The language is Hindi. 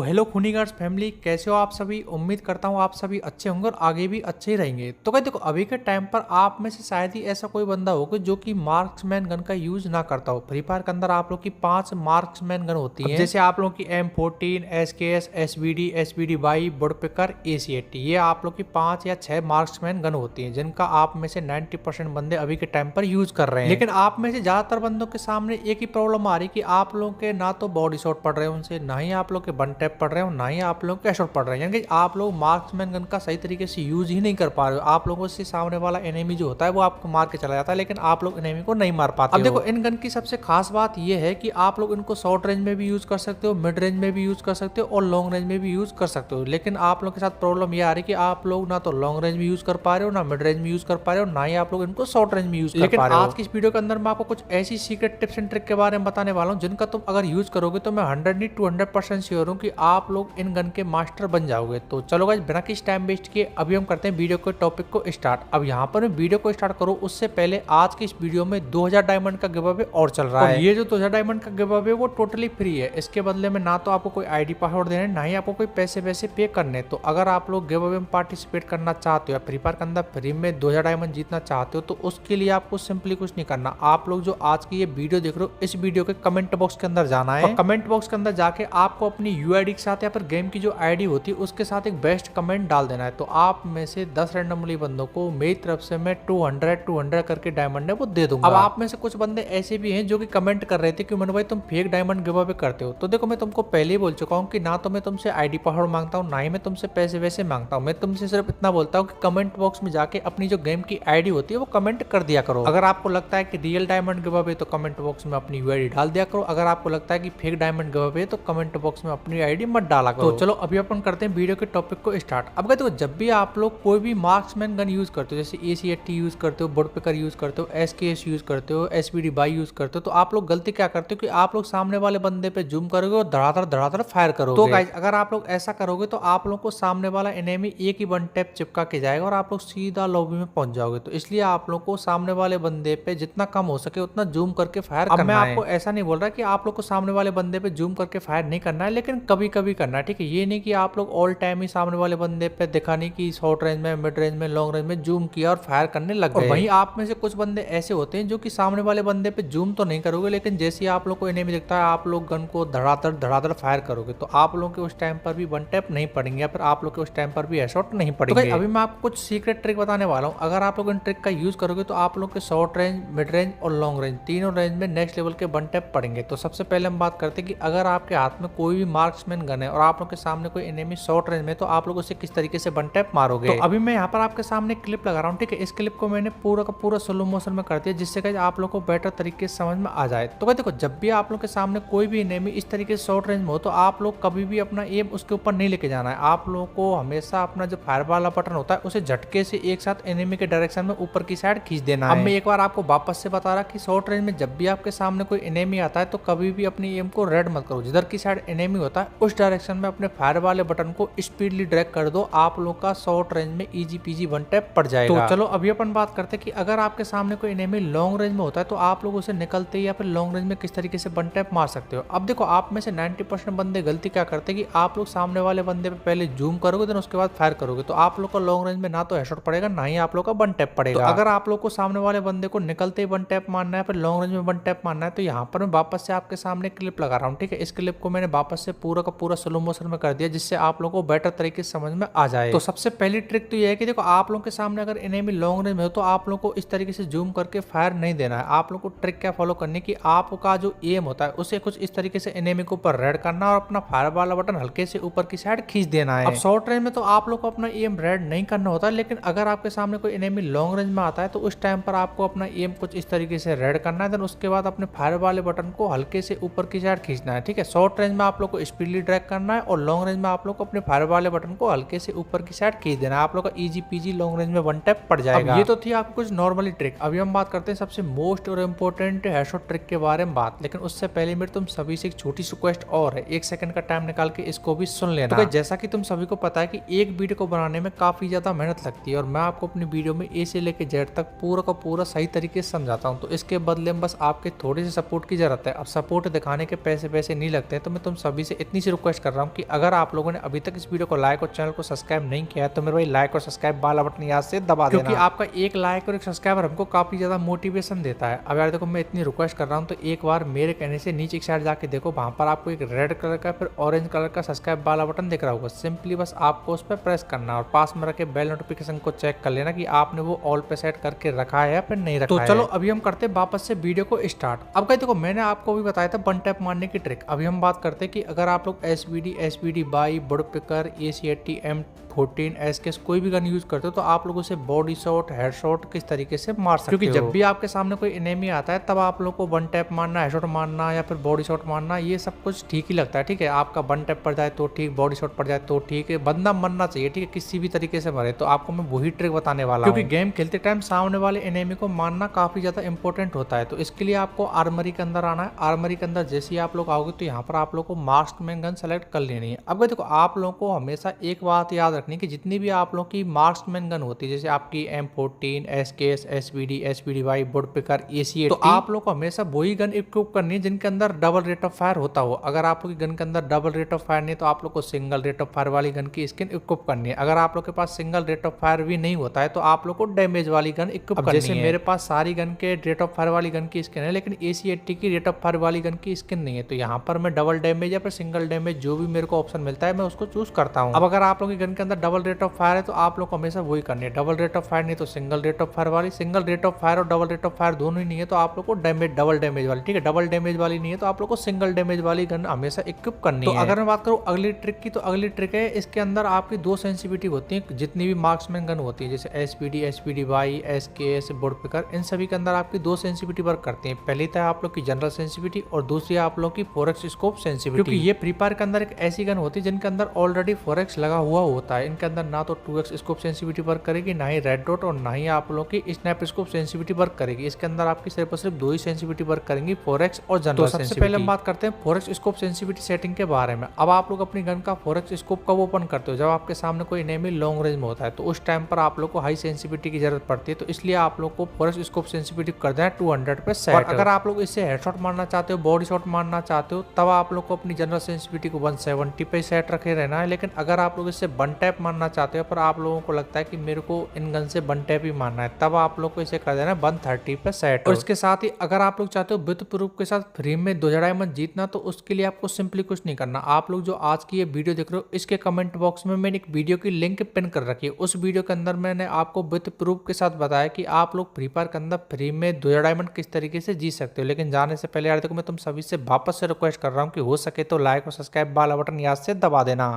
हेलो खूनीगार्ड्स फैमिली, कैसे हो आप सभी। उम्मीद करता हूँ आप सभी अच्छे होंगे और आगे भी अच्छे ही रहेंगे। तो क्या देखो, अभी के टाइम पर आप में से शायद ही ऐसा कोई बंदा होगा जो कि मार्क्समैन गन का यूज ना करता हो। फ्री फायर के अंदर आप लोग की 5 मार्क्समैन गन होती है, जैसे आप लोग की M14, SKS, SVD, SVD by, woodpecker, AC80। ये आप लोग की 5 या 6 मार्क्समैन गन होती है, जिनका आप में से 90% बंदे अभी के टाइम पर यूज कर रहे हैं। लेकिन आप में से ज्यादातर बंदों के सामने एक ही प्रॉब्लम आ रही है कि आप लोग के ना तो बॉडी शॉट पड़ रहे हैं उनसे, ना ही आप लोग के वन टैप पड़ रहे हो, ना ही आप लोग कैश आउट पड़ रहे हैं। यानी कि आप लोग मार्क्समैन गन का सही तरीके से यूज ही नहीं कर पा रहे हो। आप लोगों से सामने वाला एनिमी जो होता है वो आपको मार के चला जाता है, लेकिन आप लोग एनिमी को नहीं मार पाते। अब देखो, इन गन की सबसे खास बात यह है कि आप लोग इनको शॉर्ट रेंज में भी यूज कर सकते हो, मिड रेंज में भी यूज कर सकते हो और लॉन्ग रेंज में भी यूज कर सकते हो। लेकिन आप लोग के साथ प्रॉब्लम ये आ रही है कि आप लोग ना तो लॉन्ग रेंज में यूज कर पा रहे हो, ना मिड रेंज में यूज कर पा रहे हो, ना ही आप लोग इनको शॉर्ट रेंज में यूज कर पा रहे हो। आज की इस वीडियो के अंदर मैं आपको कुछ ऐसी सीक्रेट टिप्स एंड ट्रिक के बारे में बताने वाला हूं, जिनका तुम अगर यूज करोगे तो मैं 100 नहीं 200% श्योर हूं कि आप लोग इन गन के मास्टर बन जाओगे। तो चलो गाइस, बिना किसी टाइम वेस्ट किए अभी हम करते हैं वीडियो के टॉपिक को स्टार्ट। अब यहाँ पर मैं वीडियो को स्टार्ट करूँ उससे पहले आज की इस वीडियो में 2000 डायमंड का गिव अवे और चल रहा है। ये जो 2000 डायमंड का गिव अवे वो टोटली फ्री है। इसके बदले में ना तो आपको कोई आईडी पासवर्ड देने, ना ही आपको कोई पैसे वैसे पे करने। तो अगर आप लोग गिव अवे में पार्टिसिपेट करना चाहते हो या फ्री फायर के अंदर फ्री में 2000 डायमंड जीतना चाहते हो, तो उसके लिए आपको सिंपली कुछ नहीं करना। आप लोग जो आज की ये वीडियो देख रहे हो, इस वीडियो के कमेंट बॉक्स के अंदर जाना है। कमेंट बॉक्स के अंदर जाके आपको अपनी यूआईडी के साथ या फिर गेम की जो आईडी होती है उसके साथ एक बेस्ट कमेंट डाल देना है। तो आप में से 10 रैंडमली बंदों को मेरी तरफ से मैं 200 करके डायमंड है वो दे दूंगा। अब आप में से कुछ बंदे ऐसे भी हैं जो कि कमेंट कर रहे थे कि मनु भाई तुम फेक डायमंड गिव अवे करते हो। तो देखो, मैं तुमको पहले ही बोल चुका हूँ कि ना तो मैं तुमसे आईडी पासवर्ड मांगता हूँ, ना ही मैं तुमसे पैसे वैसे मांगता हूँ। मैं तुमसे सिर्फ इतना बोलता हूँ कि कमेंट बॉक्स में जाके अपनी जो गेम की आईडी होती है वो कमेंट कर दिया करो। अगर आपको लगता है कि रियल डायमंड गिव अवे तो कमेंट बॉक्स में अपनी यूआईडी डाल दिया करो। अगर आपको लगता है कि फेक डायमंड गिव अवे तो कमेंट बॉक्स में अपनी आईडी मत डाला करो। तो चलो अभी अपन करते हैं वीडियो के टॉपिक को स्टार्ट। अब देखो, जब भी आप लोग कोई भी मार्क्समैन गन यूज करते हो, जैसे AC80 यूज करते हो, वुडपेकर यूज करते हो, SKS यूज करते हो, SVD बाई यूज करते हो, तो आप लोग गलती क्या करते हो कि आप लोग सामने वाले बंदे पे जूम करोगे और धड़ाधड़ फायर करोगे। तो गाइस, अगर आप लोग ऐसा करोगे तो आप लोग को सामने वाला एनिमी एक ही वन टैप चिपका के जाएगा और आप लोग सीधा लॉबी में पहुंच जाओगे। तो इसलिए आप लोग को सामने वाले बंदे पे जितना कम हो सके उतना जूम करके फायर करना है। मैं आपको ऐसा नहीं बोल रहा कि आप लोग को सामने वाले बंदे पे जूम करके फायर नहीं करना है, लेकिन कभी कभी करना है, ठीक है। ये नहीं कि आप लोग ऑल टाइम ही सामने वाले बंदे पे दिखाने की शॉर्ट रेंज में, मिड रेंज में, लॉन्ग रेंज में जूम किया और फायर करने लग गए। वहीं आप में से कुछ बंदे ऐसे होते हैं जो कि सामने वाले बंदे पे जूम तो नहीं करोगे, लेकिन जैसे ही आप लोग को एनिमी दिखता है आप लोग गन को धड़ाधड़ फायर करोगे। तो आप लोगों के उस टाइम पर भी वन टैप नहीं पड़ेंगे या फिर आप लोग के उस टाइम पर भी हेडशॉट नहीं पड़ेंगे। तो अभी मैं आपको कुछ सीक्रेट ट्रिक बताने वाला हूँ। अगर आप लोग इन ट्रिक का यूज करोगे तो आप लोग के शॉर्ट रेंज, मिड रेंज और लॉन्ग रेंज तीनों रेंज में नेक्स्ट लेवल के वन टैप पड़ेंगे। तो सबसे पहले हम बात करते हैं कि अगर आपके हाथ में कोई भी मार्क्समैन गन है और आप लोग के सामने कोई एनिमी शॉर्ट रेंज में, तो आप लोग उसे किस तरीके से वन टैप मारोगे। तो अभी मैं यहाँ पर आपके सामने क्लिप लगा रहा हूँ, ठीक है। इस क्लिप को मैंने पूरा का पूरा स्लो मोशन में कर दिया, जिससे कि आप लोग को बेटर तरीके से समझ में आ जाए। तो देखो, जब भी आप लोग के सामने कोई भी एनिमी इस तरीके से शॉर्ट रेंज में हो, तो आप लोग कभी भी अपना एम उसके ऊपर नहीं लेके जाना है। आप लोगों को हमेशा अपना जो फायर वाला बटन होता है उसे झटके से एक साथ एनिमी के डायरेक्शन में ऊपर की साइड खींच देना है। अब मैं एक बार आपको वापस से बता रहा कि शॉर्ट रेंज में जब भी आपके सामने कोई एनिमी आता है तो कभी भी अपनी एम को रेड मत करो। जिधर की साइड एनिमी होता है उस डायरेक्शन में अपने फायर वाले बटन को स्पीडली ड्रैग कर दो। आप लोग का शॉर्ट रेंज में इजी पीजी वन टैप पड़ जाएगा। तो चलो अभी अपन बात करते हैं कि अगर आपके सामने कोई एनिमी लॉन्ग रेंज में होता है तो आप लोग उसे निकलते या फिर लॉन्ग रेंज में किस तरीके से वन टैप मार सकते हो। अब देखो, आप में से 90% बंदे गलती क्या करते हैं कि आप लोग सामने वाले बंदे पे पहले जूम करोगे देन उसके बाद फायर करोगे। तो आप लोग का लॉन्ग रेंज में ना तो हेडशॉट पड़ेगा, ना ही आप लोग का वन टैप पड़ेगा। तो अगर आप लोग को सामने वाले बंदे को निकलते ही वन टैप मारना है, फिर लॉन्ग रेंज में वन टैप मारना है, तो यहाँ पर मैं वापस से आपके सामने क्लिप लगा रहा हूँ, ठीक है। इस क्लिप को मैंने वापस से पूरा का पूरा स्लो मोशन में कर दिया, जिससे आप लोगों को बेटर तरीके से समझ में आ जाए। तो सबसे पहली ट्रिक तो ये है कि देखो, आप लोगों के सामने अगर एनिमी लॉन्ग रेंज में हो तो आप लोगों को इस तरीके से जूम करके फायर नहीं देना है। आप लोगों को ट्रिक क्या फॉलो करनी कि आपका जो एम होता है उसे कुछ इस तरीके से एनिमी के ऊपर रेड करना और अपना फायर वाला बटन हल्के से ऊपर की साइड खींच देना है। अब शॉर्ट रेंज में तो आप लोग को अपना एम रेड नहीं करना होता, लेकिन अगर आपके सामने कोई एनिमी लॉन्ग रेंज में आता है तो उस टाइम पर आपको अपना एम कुछ इस तरीके से रेड करना है, देन उसके बाद अपने फायर वाले बटन को हल्के से ऊपर की साइड खींचना है, ठीक है। शॉर्ट रेंज में आप लोग को स्पीडली ड्रैग करना है और लॉन्ग रेंज में आप लोग को अपने फायर वाले बटन को हल्के से ऊपर की साइड खींच देना है। आप लोग का इजी पीजी लॉन्ग रेंज में वन टैप पड़ जाएगा। ये तो थी आपको कुछ नॉर्मली ट्रिक। अभी हम बात करते हैं सबसे मोस्ट और इम्पोर्टेंट हेडशॉट ट्रिक के बारे में बात। लेकिन उससे पहले मेरे तुम सभी से एक छोटी सी रिक्वेस्ट और है, 1 सेकंड का टाइम निकाल के इसको भी सुन लेना। तो जैसा कि तुम सभी को पता है कि एक वीडियो को बनाने में काफी ज्यादा मेहनत लगती है और मैं आपको अपनी वीडियो में ए से लेके जेड तक पूरा का पूरा सही तरीके से समझाता हूँ। तो इसके बदले में बस आपके थोड़ी सी सपोर्ट की जरूरत है। अब सपोर्ट दिखाने के पैसे नहीं लगते हैं, तो मैं तुम सभी से इतनी सी रिक्वेस्ट कर रहा हूँ कि अगर आप लोगों ने अभी तक इस वीडियो को लाइक और चैनल को सब्सक्राइब नहीं किया है तो मेरे भाई लाइक और सब्सक्राइब वाला बटन याद से दबा देना, क्योंकि आपका एक लाइक और एक सब्सक्राइबर हमको काफी ज्यादा मोटिवेशन देता है। अब यार देखो मैं इतनी रिक्वेस्ट कर रहा हूँ तो एक बार मेरे कहने से नीचे की साइड जाके देखो, वहां पर आपको एक रेड कलर का फिर ऑरेंज कलर का सब्सक्राइब वाला बटन दिख रहा होगा। सिंपली बस आपको उस पर प्रेस करना और पास में रखे बेल नोटिफिकेशन को चेक कर लेना कि आपने वो ऑल पे सेट करके रखा है या फिर नहीं रखा है। तो चलो अभी हम करते हैं वापस से वीडियो को स्टार्ट। अब कहीं देखो मैंने आपको भी बताया था वन टैप मारने की ट्रिक। अभी हम बात करते हैं कि अगर आप लोग SVD by woodpecker AC80 M14 SKS कोई भी गन यूज करते हो तो आप लोगों से बॉडी शॉट हेड शॉट किस तरीके से मार सकते हो, क्योंकि जब भी आपके सामने कोई एनिमी आता है तब आप लोग को वन टैप मारना, हेडशॉट मारना या फिर बॉडी शॉट मारना ये सब कुछ ठीक ही लगता है। ठीक है, आपका वन टैप पड़ जाए तो ठीक, बॉडी शॉट पड़ जाए तो ठीक है, बंदा मरना चाहिए। ठीक है, किसी भी तरीके से मरे। तो आपको मैं वही ट्रिक बताने वाला हूं, क्योंकि गेम खेलते टाइम सामने वाले एनिमी को मारना काफी ज्यादा इंपॉर्टेंट होता है। तो इसके लिए आपको आर्मरी के अंदर आना है। आर्मरी के अंदर जैसे ही आप लोग आओगे तो यहाँ पर आप लोग को मार्क्समैन गन सेलेक्ट कर लेनी है। अब देखो आप लोगों को हमेशा एक बात याद रखनी कि जितनी भी आप लोगों की मार्क्समैन गन होती है, जैसे आपकी M14 SKS SVD by woodpecker AC80, तो आप लोग को हमेशा वही गन इक्विप करनी है जिनके अंदर डबल रेट ऑफ फायर होता हो। अगर आप लोग की गन के अंदर डबल रेट ऑफ फायर नहीं तो आप लोग को सिंगल रेट ऑफ फायर वाली गन की स्किन इक्विप करनी है। अगर आप लोग के पास सिंगल रेट ऑफ फायर भी नहीं होता है तो आप लोग को डैमेज वाली गन इक्विप करनी है। जैसे मेरे पास सारी गन के रेट ऑफ फायर वाली गन की स्किन है लेकिन AC80 की रेट ऑफ फायर वाली गन की स्किन नहीं है, तो यहाँ पर मैं डबल डैमेज या फिर सिंगल डैमेज जो भी मेरे को ऑप्शन मिलता है मैं उसको चूज करता हूँ। अब अगर आप लोग की गन के अंदर डबल रेट ऑफ फायर है तो आप लोग को हमेशा वही करनी है, डबल रेट ऑफ फायर नहीं तो सिंगल रेट ऑफ फायर वाली। सिंगल रेट ऑफ फायर और डबल रेट ऑफ फायर दोनों ही नहीं है तो आप लोग को डबल डैमेज वाली, ठीक है, डबल डैमेज वाली नहीं है तो आप लोग को सिंगल डैमेज वाली गन हमेशा इक्विप करनी है। तो अगर मैं बात करूँ अगली ट्रिक की, तो अगली ट्रिक है इसके अंदर आपकी दो सेंसिटिविटी होती है जितनी भी मार्क्समैन गन होती है, जैसे SVD बाई SKS वुडपेकर, इन सभी के अंदर आपकी दो सेंसिटिविटी वर्क करती है। पहली था आप लोग की जनरल सेंसिटिविटी और दूसरी आप लोग की 4x स्कोप सेंसिटिविटी, क्योंकि ये फ्री फायर के अंदर एक ऐसी गन होती है जिनके अंदर ऑलरेडी 4x लगा हुआ होता है। इनके अंदर ना तो 2x स्कोप सेंसिटिविटी वर्क करेगी, ना ही रेड डॉट और ना ही आप लोग की स्नैप स्कोप सेंसिटिविटी वर्क करेगी। इसके अंदर आपकी सिर्फ और सिर्फ दो ही सेंसिटिविटी वर्क करेंगी, 4x और जनरल। तो सबसे पहले हम बात करते हैं 4x स्कोप सेंसिटिविटी सेटिंग के बारे में। अब आप लोग अपनी गन का 4x स्कोप कब ओपन करते हो, जब आपके सामने कोई एनिमी लॉन्ग रेंज में होता है, तो उस टाइम पर आप लोग को हाई सेंसिटिविटी की जरूरत पड़ती है। तो इसलिए आप लोग को 4x स्कोप सेंसिटिविटी कर देना 200 पे सेट। और अगर आप लोग इससे हेडशॉट मारना चाहते हो, बॉडी शॉट मारना चाहते हो, तब आप लोग को अपनी जनरल सेंसिटिविटी को 170 पे सेट रखे रहना है। लेकिन अगर आप लोग इससे वन टैप मारना चाहते हो पर आप लोगों को लगता है कि मेरे को इन गन से वन टैप ही मारना है, तब आप लोग को इसे कर देना 130 पे सेट। और इसके साथ ही अगर आप लोग चाहते हो विथ प्रूफ के साथ फ्री में 2000 डायमंड जीतना, तो उसके लिए आपको सिंपली कुछ नहीं करना। आप लोग जो आज की ये वीडियो देख रहे हो इसके कमेंट बॉक्स में मैंने एक वीडियो की लिंक पिन कर रखी है। उस वीडियो के अंदर मैंने आपको विथ प्रूफ के साथ बताया कि आप लोग फ्री फायर के अंदर फ्री में 2000 डायमंड किस तरीके से जीत सकते हो। लेकिन जाने से पहले यार देखो मैं तुम सभी से वापस से रिक्वेस्ट कर रहा हूँ कि हो सके तो लाइक और सब्सक्राइब वाला बटन याद से दबा देना।